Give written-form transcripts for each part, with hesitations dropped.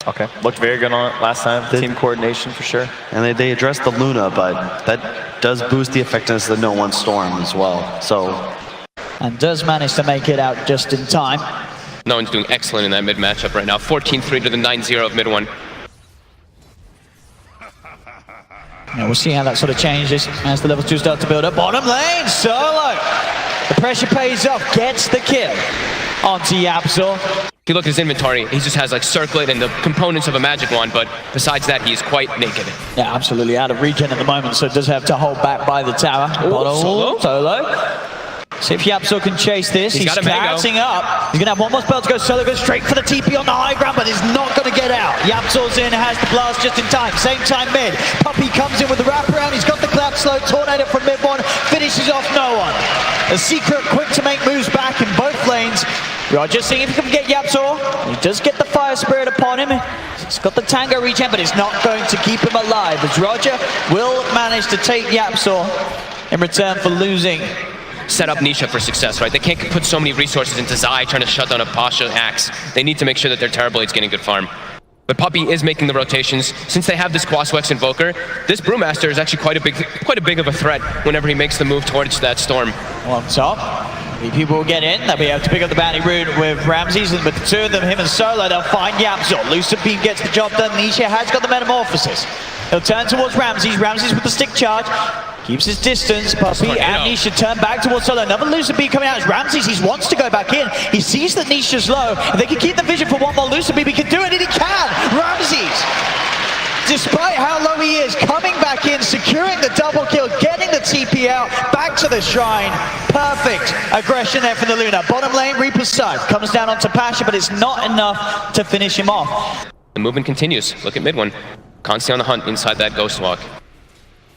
Okay, looked very good on it last time. Team coordination for sure. And they addressed the Luna, but that does boost the effectiveness of the No One Storm as well. So, and does manage to make it out just in time. No One's doing excellent in that mid matchup right now. 14-3 to the 9-0 of mid one. Now we'll see how that sort of changes as the level 2 start to build up. Bottom lane, Solo. The pressure pays off, gets the kill onto YapzOr. If you look at his inventory, he just has like Circlet and the components of a magic wand, but besides that, he is quite naked. Yeah, absolutely out of regen at the moment, so it does have to hold back by the tower. Ooh, Solo. See if YapzOr can chase this. He's catching up. He's going to have one more spell to go. Solo goes straight for the TP on the high ground, but is not going to get out. YapzOr's in, has the blast just in time. Same time mid. Puppey comes in with the wraparound. He's got the clap slow. Tornado from mid one. Finishes off No One. A Secret quick to make moves back in both lanes. Roger seeing if he can get YapzOr. He does get the Fire Spirit upon him. He's got the Tango regen, but it's not going to keep him alive, as Roger will manage to take YapzOr in return for losing. Set up Nisha for success, right? They can't put so many resources into Zai trying to shut down a Pasha Axe. They need to make sure that their Terrorblade's getting good farm. But Puppey is making the rotations. Since they have this Quaswex Invoker, this Brewmaster is actually quite a big of a threat whenever he makes the move towards that storm. On top. People will get in. They'll be able to pick up the bounty rune with Ramses, and with the two of them, him and Solo, they'll find YapzOr. Lucid Beam gets the job done. Nisha has got the Metamorphosis. He'll turn towards Ramses. Ramses with the stick charge. Keeps his distance. Puppey and Nisha turn back towards Solo. Another Lucid Beam coming out as Ramses. He wants to go back in. He sees that Nisha's low. If they can keep the vision for one more Lucid Beam, he can do it, and he can! Ramses! Despite how low he is, coming back in, securing the double kill, getting the TP out, back to the shrine. Perfect aggression there for the Luna. Bottom lane, Reaper's Scythe comes down onto Pasha, but it's not enough to finish him off. The movement continues. Look at mid one. Constantly on the hunt inside that Ghost Walk.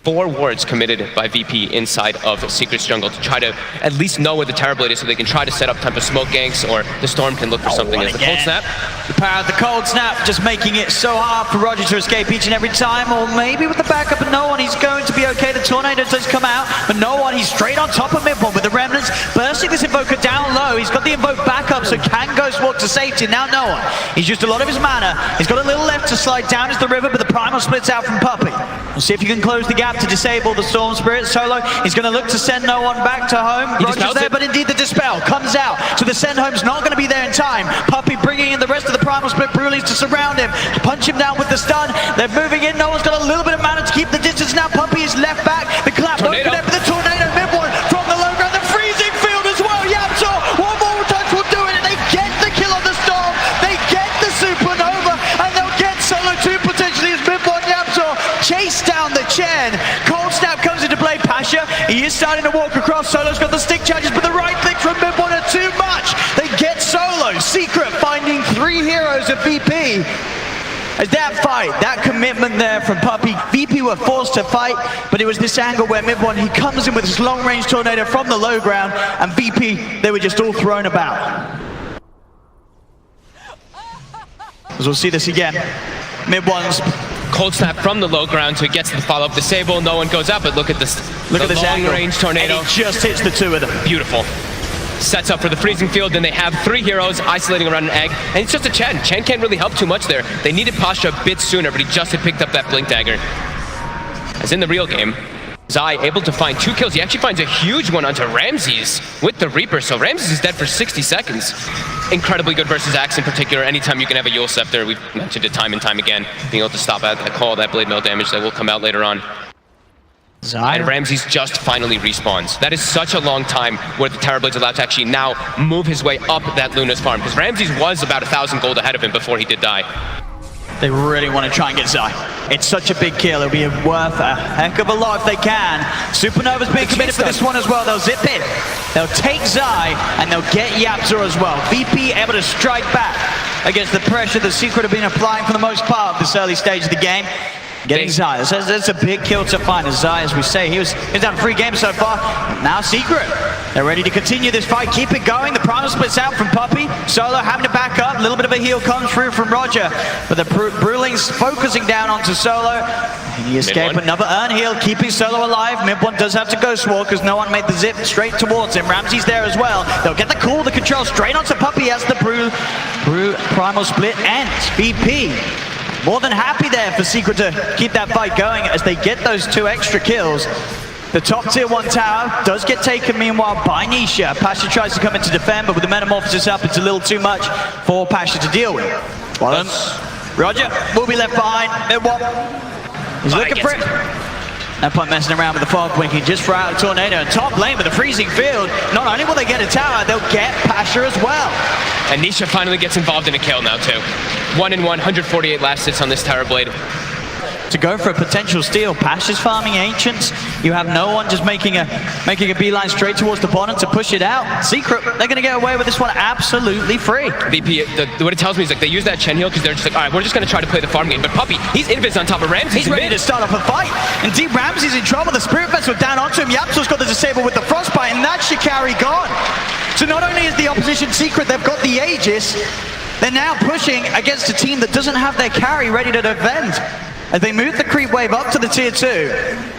4 wards committed by VP inside of Secret's jungle to try to at least know where the Terrorblade is so they can try to set up type of smoke ganks, or the Storm can look for something as the Cold Snap. The power of the Cold Snap just making it so hard for Roger to escape each and every time, or maybe with the backup of No One, he's going to be okay. The Tornado does come out, but No One, he's straight on top of mid one with the Remnants, bursting this Invoker down low. He's got the Invoke backup, so can Ghost walk to safety. Now No One, he's used a lot of his mana. He's got a little left to slide down as the river, but the Primal splits out from Puppey. We'll see if you can close the gap to disable the Storm Spirit. Solo, he's going to look to send No One back to home. Roger's there, but indeed the Dispel comes out. So the send home's not going to be there in time. Puppey bringing in the rest of the Primal Split Brewlies to surround him. Punch him down with the stun. They're moving in. No One's got a little bit of mana to keep the distance now. Puppey is left back. The clap won't connect with the Tornado. Mid one from the low ground. The freezing field as well. YapzOr, one more touch will do it. And they get the kill on the Storm. They get the Supernova. And they'll get Solo 2 potentially as mid one YapzOr chase down the Chen. Cold Snap comes into play. Pasha, he is starting to walk across. Solo's got the stick charges, but the right clicks from mid one are too much. They get Solo. Secret finding 3 heroes of VP. As that fight, that commitment there from Puppey, VP were forced to fight, but it was this angle where mid one, he comes in with his long-range Tornado from the low ground, and VP, they were just all thrown about. As we'll see this again, mid one's Cold Snap from the low ground, so he gets the follow-up disable. No One goes up, but look at this. Look at this long-range Tornado. And he just hits the 2 of them. Beautiful. Sets up for the freezing field, then they have 3 heroes isolating around an egg, and it's just a Chen. Chen can't really help too much there. They needed Pasha a bit sooner, but he just had picked up that Blink Dagger. As in the real game, Zai able to find 2 kills. He actually finds a huge one onto Ramses with the Reaper, so Ramses is dead for 60 seconds. Incredibly good versus Axe in particular. Anytime you can have a Yule Scepter, we've mentioned it time and time again, being able to stop out that call, that blade mail damage that will come out later on. Zai. And Ramses just finally respawns. That is such a long time where the Terrorblade's allowed to actually now move his way up that Luna's farm, because Ramses was about 1,000 gold ahead of him before he did die. They really want to try and get Zai. It's such a big kill. It'll be worth a heck of a lot if they can. Supernova's being committed for this one as well. They'll zip in. They'll take Zai, and they'll get YapzOr as well. VP able to strike back against the pressure the Secret have been applying for the most part of this early stage of the game. Getting Zai. That's a big kill to find. As Zai, as we say, he was down 3 games so far. Now Secret They're ready to continue this fight, keep it going. The primal splits out from Puppy. Solo having to back up. A little bit of a heal comes through from Roger. But the Brewlings focusing down onto Solo. And he escaped another earn heal, keeping Solo alive. Mid one does have to go sword because no one made the zip straight towards him. Ramsey's there as well. They'll get the call, the control straight onto Puppy as the Brew primal split ends. BP more than happy there for Secret to keep that fight going as they get those 2 extra kills. The top tier 1 tower does get taken meanwhile by Nisha. Pasha tries to come in to defend, but with the Metamorphosis up, it's a little too much for Pasha to deal with. Roger will be left behind. He's looking for it. No point messing around with the fog winking, just for out a tornado. And top lane with the freezing field. Not only will they get a tower, they'll get Pasha as well. And Nisha finally gets involved in a kill now too. 1-1, 148 last hits on this Tower Blade. To go for a potential steal, Pasha's farming Ancients. You have no one just making a beeline straight towards the bottom to push it out. Secret, they're going to get away with this one absolutely free. VP, what it tells me is like they use that Chen heal because they're just like, all right, we're just going to try to play the farm game. But Puppy, he's invis on top of Ramsey. He's ready to start off a fight. Indeed, Ramsey's in trouble. The Spirit Vessel down onto him. Yapso's got the disable with the Frostbite, and that's Shikari gone. So not only is the opposition Secret, they've got the Aegis, they're now pushing against a team that doesn't have their carry ready to defend. As they move the creep wave up to the tier 2,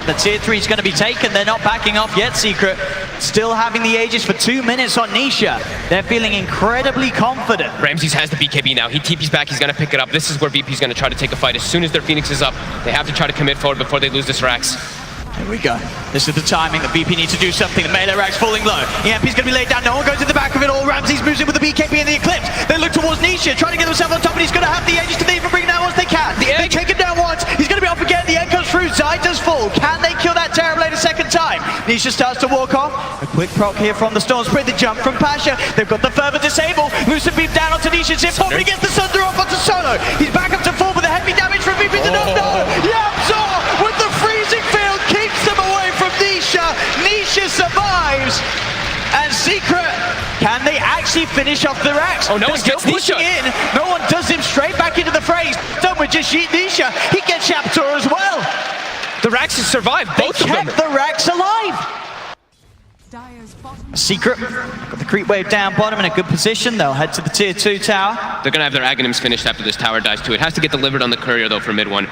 the tier 3 is going to be taken. They're not backing off yet, Secret. Still having the Aegis for 2 minutes on Nisha. They're feeling incredibly confident. Ramses has the BKB now. He TP's back. He's going to pick it up. This is where VP's going to try to take a fight. As soon as their Phoenix is up, they have to try to commit forward before they lose this Rax. Here we go. This is the timing. The VP needs to do something. The melee rack's falling low. EMP's going to be laid down. No one goes to the back of it all. Ramses moves in with the BKB and the Eclipse. They look towards Nisha, trying to get himself on top, and he's going to have the Aegis to even bring it down once they can. They take him down once. He's going to be off again. The egg comes through. Zai does fall. Can they kill that Terrorblade a second time? Nisha starts to walk off. A quick proc here from the Storm Spirit. The jump from Pasha. They've got the further disable. Lucid beam down onto Nisha. Zip forward against the Sunder off onto Solo. He's back up to 4 with the heavy damage from VP to no. Yapso with the freezing field keeps them away from Nisha. Nisha survives. And Secret, can they actually finish off the Rax? Oh, no one gets Nisha in. No one does him straight back into the phrase. Done with just Nisha. He gets Yaptor as well. The Rax has survived, both of them. Kept the Rax alive. Secret, got the creep wave down bottom in a good position. They'll head to the tier 2 tower. They're going to have their Aghanims finished after this tower dies too. It has to get delivered on the courier though for mid one.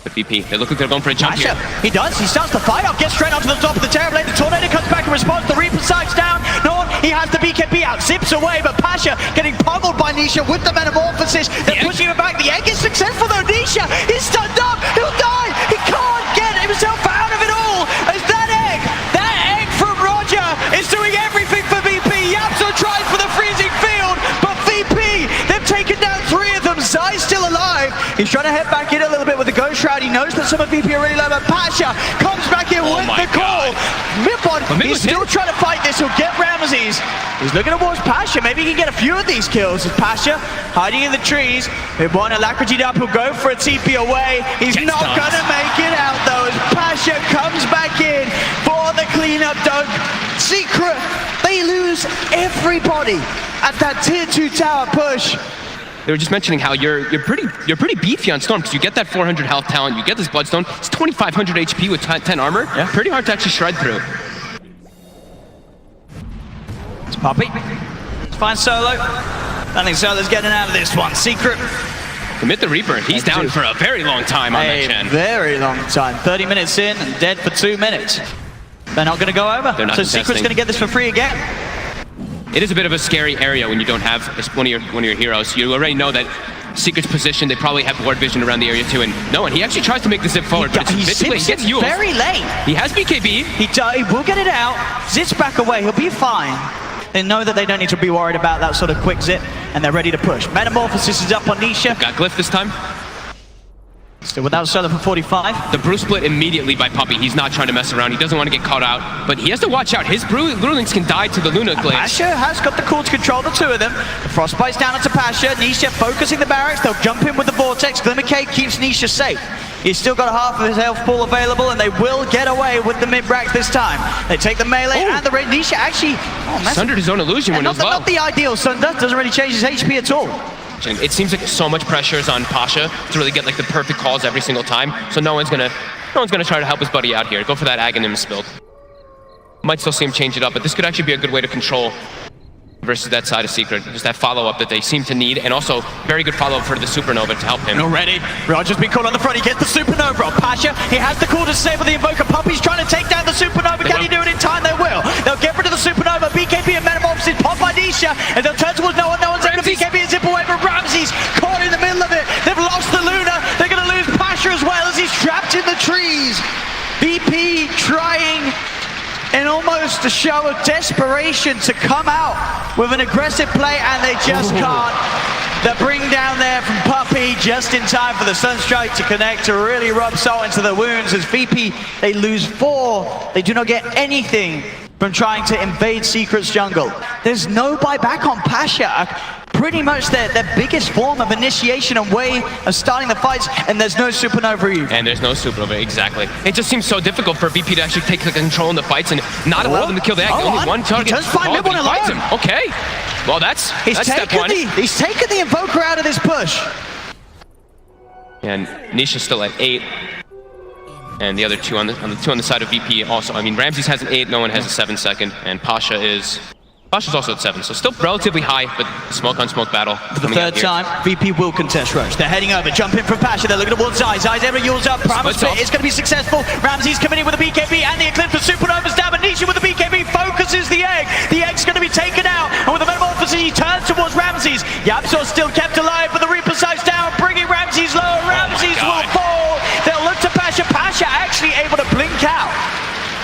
But VP, they look like they're going for a jump here. He does. He starts the fight off, gets straight onto the top of the Terrorblade. The Tornado comes back in response. The Reaper sights down. No one. He has the BKB out, zips away, but Pasha getting pummeled by Nisha with the Metamorphosis. They're pushing him back. The egg is successful though. Nisha is stunned up. He'll die. He can't get himself out of it all. As that egg from Roger is doing everything for VP. Yapso tries for the freezing field, but VP, they've taken down 3 of them. Zai's still alive. He's trying to head back in a little bit with the Ghost Shroud. He knows that some of VP are really low, but Pasha comes back in with the call. Mipon, he's still trying to fight this. He'll get Ramses. He's looking towards Pasha. Maybe he can get a few of these kills. As Pasha hiding in the trees. Mipon alacrity'd up. He'll go for a TP away. He's not going to make it out though. As Pasha comes back in for the cleanup dunk. Secret, they lose everybody at that tier 2 tower push. They were just mentioning how you're pretty beefy on Storm because you get that 400 health talent, you get this Bloodstone, it's 2500 HP with 10 armor. Yeah. Pretty hard to actually shred through. It's Puppy. Let's find Solo. I think Solo's getting out of this one. Secret. Commit the Reaper. He's down for a very long time on that Chen. Very long time. 30 minutes in and dead for 2 minutes. They're not going to go over. So Secret's going to get this for free again. It is a bit of a scary area when you don't have one of your heroes. You already know that Secret's position, they probably have ward vision around the area too, and no one. He actually tries to make the zip forward, but it's a bit too late. He gets Yules. Very late. He has BKB. He will get it out. Zips back away. He'll be fine. They know that they don't need to be worried about that sort of quick zip, and they're ready to push. Metamorphosis is up on Nisha. Got Glyph this time. Still without Solo for 45. The brew split immediately by Puppy. He's not trying to mess around. He doesn't want to get caught out, but he has to watch out. His Brewlings can die to the Luna Glaive. Pasha has got the call to control the 2 of them. The Frostbite's down onto Pasha. Nisha focusing the barracks. They'll jump in with the Vortex. Glimmer Cape keeps Nisha safe. He's still got half of his health pool available, and they will get away with the mid-racks this time. They take the melee and the raid. Nisha actually sundered his own illusion when it was low. Not the ideal Sunder. Doesn't really change his HP at all. It seems like so much pressure is on Pasha to really get like the perfect calls every single time. So no one's gonna try to help his buddy out here. Go for that Aghanim build. Might still see him change it up, but this could actually be a good way to control versus that side of Secret. Just that follow-up that they seem to need, and also very good follow-up for the Supernova to help him. Already, Roger's been caught on the front. He gets the Supernova on Pasha. He has the call to disable the Invoker. Puppy's trying to take down the Supernova. Can he do it in time? They will. They'll get rid of the Supernova. BKB and Metamorphosis pop by Nisha, and they'll turn towards no one. No one's able to BKB and zip away, but Ramsey's caught in the middle of it. They've lost the Luna. They're going to lose Pasha as well as he's trapped in the trees. BP trying in almost a show of desperation to come out with an aggressive play, and they just can't. The bring down there from Puppy just in time for the Sunstrike to connect, to really rub salt into the wounds. As VP, they lose 4. They do not get anything from trying to invade Secret's jungle. There's no buyback on Pasha. Pretty much their biggest form of initiation and way of starting the fights, and there's no Supernova Eve. And there's no Supernova, exactly. It just seems so difficult for VP to actually take the control in the fights and not allow them to kill the egg. Only one target. He does find Mid-1 alone. Okay. Well, that's step one. He's taken the Invoker out of this push. And Nisha's still at 8. And the other two on the side of VP also. I mean, Ramses has an 8, no one has a 7-second, and Pasha's also at 7, so still relatively high, but smoke on smoke battle. For the third time, VP will contest Rush. They're heading over, jump in from Pasha. They're looking towards Zai. Zai's able to use up. Primal Split is going to be successful. Ramsey's coming in with a BKB and the Eclipse for Supernova's down, but Nisha with the BKB focuses the egg. The egg's going to be taken out, and with the Metamorphosis, he turns towards Ramses. Yapsor still kept alive, but the Reaper Sight's down, bringing Ramses low. Ramses will fall. They'll look to Pasha. Pasha actually able to blink out.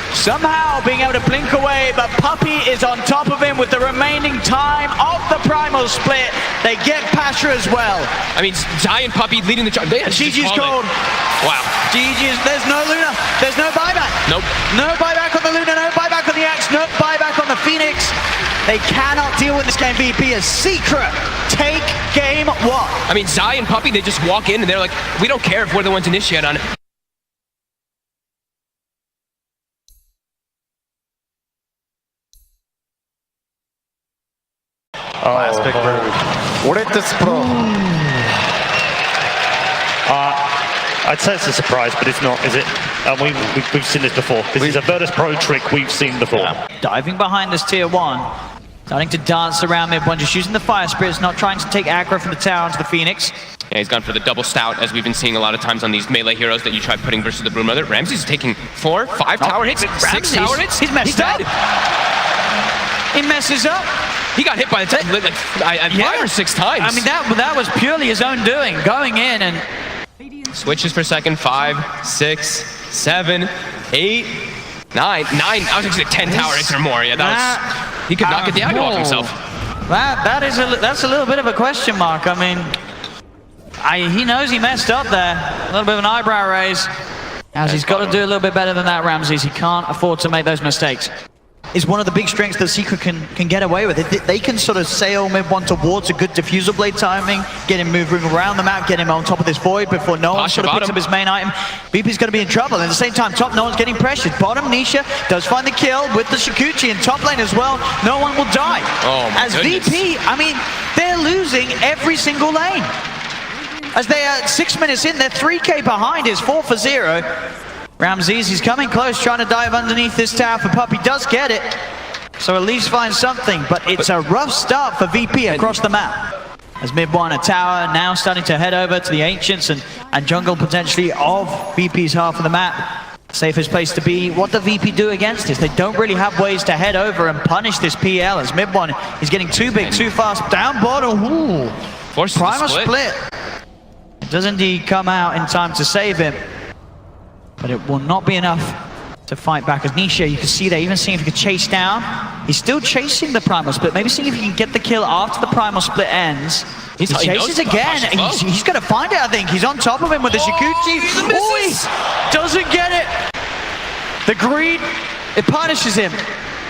Somehow being able to blink away, but Puppy is on top of him with the remaining time of the Primal Split. They get Pasha as well. I mean, Zai and Puppy leading the charge. GG's called. Wow. GG's, there's no Luna, there's no buyback. Nope. No buyback on the Luna, no buyback on the Axe, no buyback on the Phoenix. They cannot deal with this game. VP is Secret. Take game 1. I mean, Zai and Puppy, they just walk in and they're like, we don't care if we're the ones initiate on it. Classic move. What is this, bro? I'd say it's a surprise, but it's not, is it? We've seen this before. This is a Virtus Pro trick we've seen before. Diving behind this tier 1. Starting to dance around Mid-1, just using the Fire Spirits, not trying to take aggro from the tower to the Phoenix. Yeah, he's gone for the double stout, as we've been seeing a lot of times on these melee heroes that you try putting versus the Broodmother. Ramsey's taking 4, 5 tower hits, 6 tower hits. He's messed up. He messes up. He got hit by the 5 or 6 times. I mean, that was purely his own doing, going in and... Switches per second, 5, 6, 7, 8, 9. I was actually 10 tower hits or more. Yeah, that was... He could not get the aggro off himself. That's a little bit of a question mark. I mean, he knows he messed up there. A little bit of an eyebrow raise. As he's got to do a little bit better than that, Ramses. He can't afford to make those mistakes. Is one of the big strengths that Secret can get away with. They can sort of sail Mid-1 towards a good diffusal blade timing, get him moving around the map, get him on top of this void before no one sort of picks up his main item. VP's going to be in trouble. And at the same time, top, no one's getting pressured. Bottom, Nisha does find the kill with the Shikuchi, and top lane as well. No one will die. Oh my goodness. VP, I mean, they're losing every single lane. As they are 6 minutes in, they're 3k behind. It's 4 for 0. Ramses, he's coming close, trying to dive underneath this tower for Puppy, does get it. So at least find something, but it's a rough start for VP across the map. As Mid-1, a tower now starting to head over to the Ancients and jungle potentially of VP's half of the map. Safest place to be. What do VP do against this? They don't really have ways to head over and punish this PL as Mid-1 is getting too big, too fast. Down bottom, ooh. Primal split. It does indeed come out in time to save him. But it will not be enough to fight back. As Nisha, you can see there, even seeing if he can chase down. He's still chasing the Primal Split. Maybe seeing if he can get the kill after the Primal Split ends. He chases again. He's going to find it, I think. He's on top of him with the Shikuchi. He doesn't get it. The greed, it punishes him.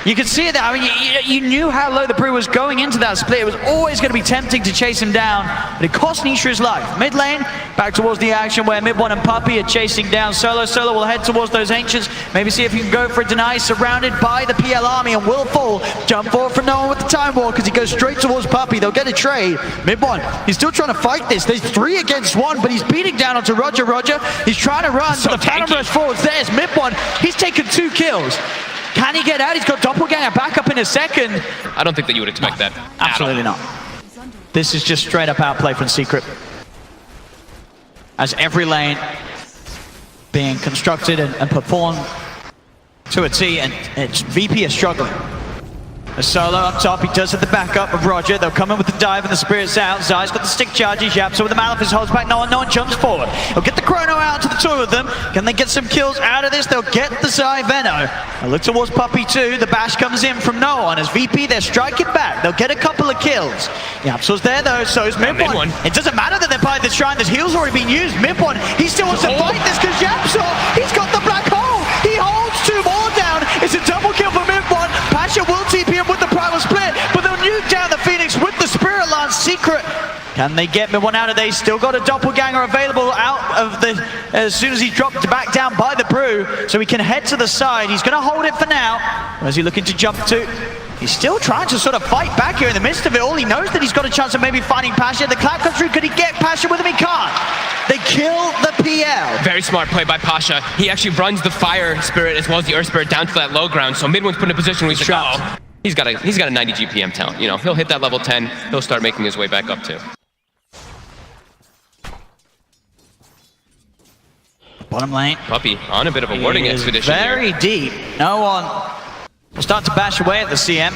You can see it there. I mean, you knew how low the Brew was going into that split. It was always going to be tempting to chase him down, but it cost Nisha his life. Mid lane, back towards the action where Mid-1 and Puppy are chasing down Solo. Solo will head towards those Ancients. Maybe see if he can go for a deny, surrounded by the PL army, and will fall. Jump forward from no one with the Time War because he goes straight towards Puppy. They'll get a trade. Mid-1, he's still trying to fight this. There's 3 against 1, but he's beating down onto Roger. He's trying to run, but the Phantom Rush forwards. There's Mid-1. He's taken 2 kills. Can he get out? He's got Doppelganger back up in a second. I don't think that you would expect that. Absolutely not. This is just straight up outplay from Secret. As every lane being constructed and performed to a T, and it's VP is struggling. A solo up top, he does have the backup of Roger. They'll come in with the dive and the spirits out. Zai's got the stick charges, so with the Malefice holds back, no one jumps forward. He'll get the Chrono out to the two of them. Can they get some kills out of this? They'll get the Zai Veno. They'll look towards Puppy too. The bash comes in from no one. As VP, they're striking back. They'll get a couple of kills. Yapso's there though, so is Mid1. It doesn't matter that they're by the shrine, this heal's already been used. Mid1, he still wants to fight this because Yapso, he's got the black hole. He holds two more down. It's a double kill for Mid1. Pasha will TP him with the primal split, but they'll nuke down the Phoenix with the Spirit Lance. Secret, can they get Mid1 out of there? He's still got a Doppelganger available out of the, as soon as he dropped back down by the Brew, so he can head to the side. He's going to hold it for now. Where's he looking to jump to? He's still trying to sort of fight back here in the midst of it all. He knows that he's got a chance of maybe finding Pasha. The clap comes through. Could he get Pasha with him? He can't. They kill the PL. Very smart play by Pasha. He actually runs the Fire Spirit as well as the Earth Spirit down to that low ground. So Mid1's put in a position where he's like, oh, he's got a 90 GPM talent. You know, he'll hit that level 10. He'll start making his way back up too. Bottom lane. Puppy on a bit of a warding expedition very here. Deep. No one will start to bash away at the CM.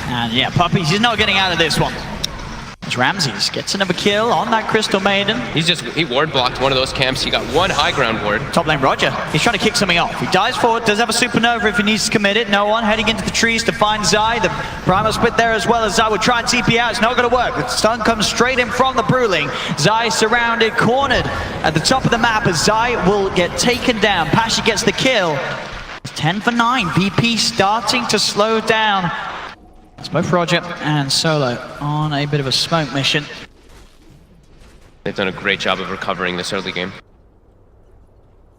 And yeah, Puppy, he's not getting out of this one. As Ramses gets another kill on that Crystal Maiden. He ward blocked one of those camps. He got one high ground ward. Top lane Roger. He's trying to kick something off. He dives forward, does have a supernova if he needs to commit it. No one heading into the trees to find Zai. The primal split there as well as Zai would try and TP out. It's not going to work. The stun comes straight in from the Brewling. Zai surrounded, cornered at the top of the map as Zai will get taken down. Pasha gets the kill. 10 for 9. VP starting to slow down. It's both Roger and Solo on a bit of a smoke mission. They've done a great job of recovering this early game.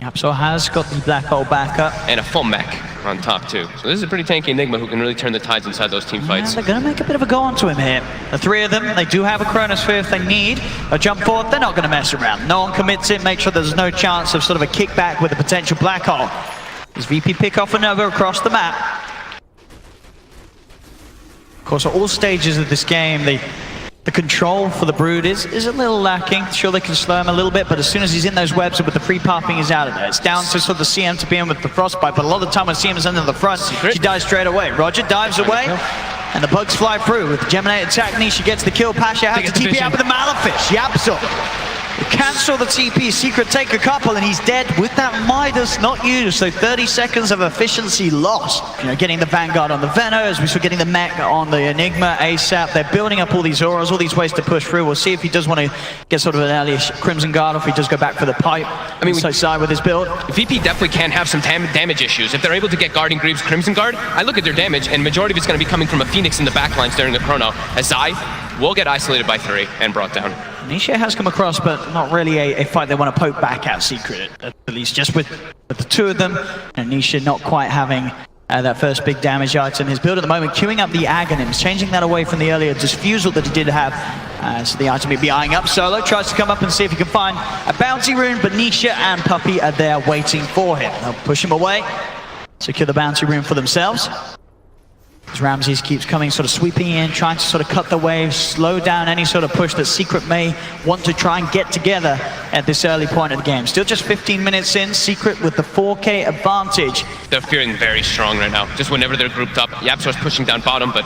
Yapso has got the black hole back up. And a full mech on top too. So this is a pretty tanky Enigma who can really turn the tides inside those team fights. They're going to make a bit of a go onto him here. The three of them, they do have a Chronosphere if they need a jump forward. They're not going to mess around. No one commits it, make sure there's no chance of sort of a kickback with a potential black hole. Does VP pick off another across the map? Of course, at all stages of this game, the control for the Brood is a little lacking. Sure, they can slow him a little bit, but as soon as he's in those webs with the free popping, he's out of there. It's down to sort of the CM to be in with the Frostbite, but a lot of the time when CM is under the front, she dies straight away. Roger dives away, and the bugs fly through. With the Geminated attack, Nisha gets the kill. Pasha has to TP out with the Malefice. Yapso. Cancel the TP, Secret take a couple, and he's dead with that Midas not used, so 30 seconds of efficiency lost. You know, getting the Vanguard on the Veno, as we saw getting the mech on the Enigma ASAP. They're building up all these auras, all these ways to push through. We'll see if he does want to get sort of an early Crimson Guard, or if he does go back for the pipe. I mean, so side with his build. VP definitely can have some damage issues. If they're able to get Guarding Greaves Crimson Guard, I look at their damage, and majority of it's going to be coming from a Phoenix in the backlines during the Chrono, as Zai will get isolated by 3 and brought down. Nisha has come across, but not really a fight they want to poke back at Secret, at least just with the two of them, and Nisha not quite having that first big damage item. His build at the moment, queuing up the Aghanims, changing that away from the earlier Disfusal that he did have, so the item he'd be eyeing up. Solo tries to come up and see if he can find a bounty rune, but Nisha and Puppy are there waiting for him. They'll push him away, secure the bounty rune for themselves. As Ramses keeps coming, sort of sweeping in, trying to sort of cut the waves, slow down any sort of push that Secret may want to try and get together at this early point of the game. Still just 15 minutes in, Secret with the 4K advantage. They're feeling very strong right now. Just whenever they're grouped up, Yapso's pushing down bottom, but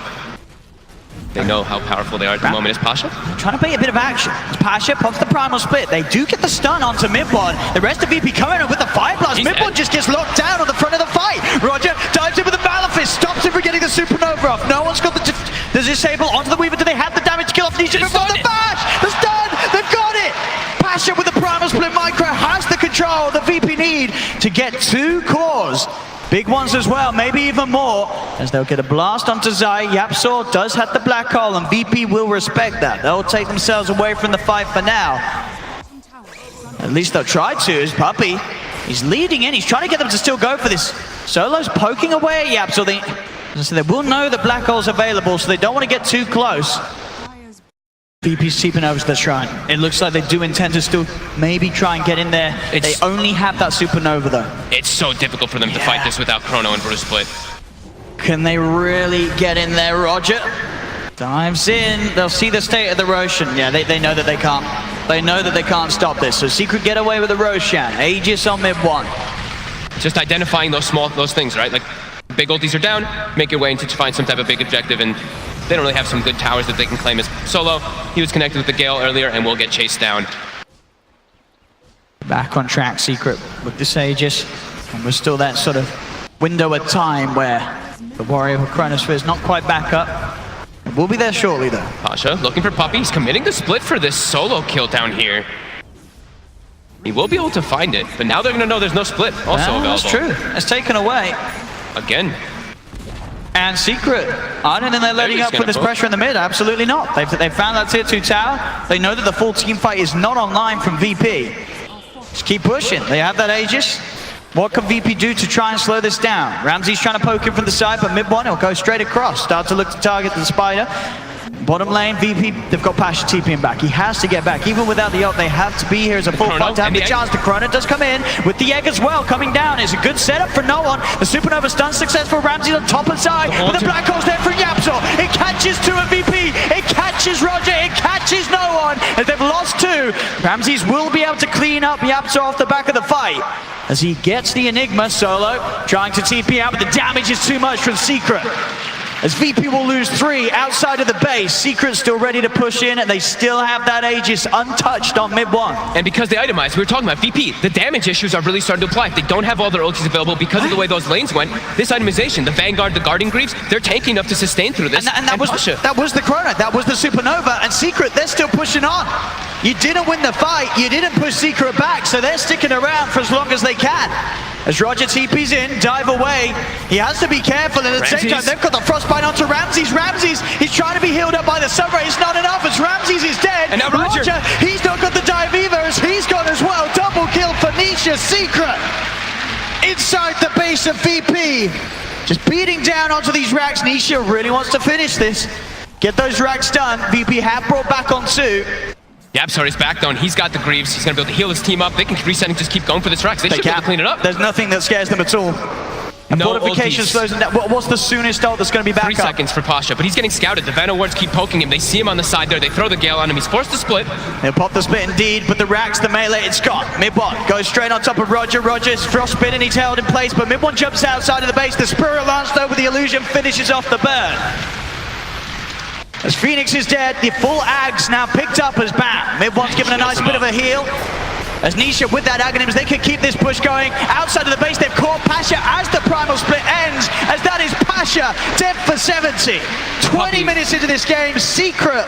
they know how powerful they are at the moment. Is Pasha trying to bait a bit of action. As Pasha pops the primal split. They do get the stun onto Mid1. The rest of VP coming up with the fire blast. Mid1 just gets locked down on the front of the fight. Roger dives in with the Malefice, stops him from getting the supernova off. No one's got the disable onto the Weaver. Do they have the damage to kill off Nisha before the bash? The stun! They've got it! Pasha with the primal split micro has the control the VP need to get 2 cores. Big ones as well, maybe even more, as they'll get a blast onto Zai. Yapso does have the black hole, and VP will respect that. They'll take themselves away from the fight for now. At least they'll try to, as Puppy. He's leading in, he's trying to get them to still go for this. Solo's poking away at Yapso. They will know the black hole's available, so they don't want to get too close. VP's seeping over to the shrine. It looks like they do intend to still maybe try and get in there. They only have that supernova though. It's so difficult for them to fight this without Chrono and Bruce Split. Can they really get in there, Roger? Dives in, they'll see the state of the Roshan. Yeah, they know that they can't. They know that they can't stop this. So Secret get away with the Roshan. Aegis on mid one. Just identifying those things, right? Like, big ultis are down, make your way into to find some type of big objective, and they don't really have some good towers that they can claim as solo. He was connected with the Gale earlier and will get chased down. Back on track, Secret with this Aegis. And we're still that sort of window of time where the Warrior of Chronosphere is not quite back up. We'll be there shortly, though. Pasha looking for Puppy. He's committing the split for this solo kill down here. He will be able to find it, but now they're going to know there's no split also available. That's true. It's taken away. Again. And Secret, I don't think they're letting up for this pressure in the mid. Absolutely not. They've found that tier 2 tower. They know that the full team fight is not online from VP. Just keep pushing. They have that Aegis. What can VP do to try and slow this down? Ramsey's trying to poke him from the side, but mid one, he'll go straight across. Start to look to target the Spider. Bottom lane, VP, they've got Pasha TPing back. He has to get back. Even without the ult, they have to be here as a full fight to have the chance. The Chrono does come in with the egg as well, coming down. It's a good setup for no one. The Supernova stun successful. Ramsey's on top and side, but the Black Hole's there for Yapzor. It catches two of VP. It catches Roger. It catches no one. As they've lost two, Ramses will be able to clean up Yapzor off the back of the fight. As he gets the Enigma solo, trying to TP out, but the damage is too much from Secret. As VP will lose 3 outside of the base, Secret's still ready to push in, and they still have that Aegis untouched on mid one. And because they itemized, we were talking about VP, the damage issues are really starting to apply. If they don't have all their ultis available because of the way those lanes went, this itemization, the Vanguard, the Guardian Greaves, they're tanking enough to sustain through this. And that was the Chrono, that was the Supernova, and Secret, they're still pushing on. You didn't win the fight, you didn't push Secret back, so they're sticking around for as long as they can. As Roger TP's in, dive away. He has to be careful, and at the same time, they've got the frostbite onto Ramses. Ramses, he's trying to be healed up by the Sunray. It's not enough as Ramses is dead. And now Roger, he's not got the dive either, as he's gone as well. Double kill for Nisha. Secret inside the base of VP. Just beating down onto these racks. Nisha really wants to finish this. Get those racks done. VP have brought back on 2. Yapzor is back down. He's got the Greaves. He's going to be able to heal his team up. They can reset and just keep going for this racks. They should be able to clean it up. There's nothing that scares them at all. And no fortification slows them down. What's the soonest ult that's going to be back 3 seconds for Pasha, but he's getting scouted. The Venom wards keep poking him. They see him on the side there. They throw the Gale on him. He's forced to split. He'll pop the split indeed, but the racks, the melee, it's got. Mid-1 goes straight on top of Roger. Roger's frostbit and he's held in place, but Mid-1 jumps outside of the base. The Spirit launched over the illusion, finishes off the burn. As Phoenix is dead, the full Ags now picked up as back. Mid-1's given a nice bit of a heal. As Nisha with that Aghanims, they can keep this push going. Outside of the base, they've caught Pasha as the primal split ends, as that is Pasha, dead for 70. 20 minutes into this game, Secret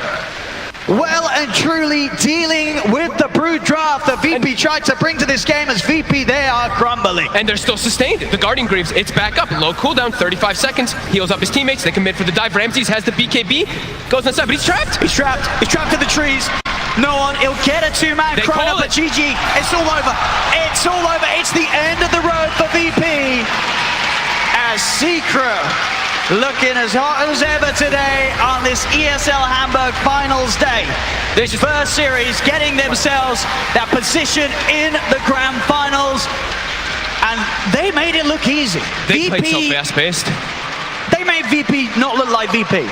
well and truly dealing with the brood draft that VP tried to bring to this game. As VP, they are crumbling. And they're still sustained. The Guardian Greaves, it's back up. Low cooldown, 35 seconds. Heals up his teammates. They commit for the dive. Ramses has the BKB. Goes inside, but he's trapped. He's trapped. He's trapped in the trees. No one. He'll get a 2-man Chrono, but GG. It's all over. It's all over. It's the end of the road for VP. As Secret looking as hot as ever today on this ESL Hamburg finals day. This first series getting themselves that position in the grand finals, and they made it look easy. They played so fast-paced. They made VP not look like VP.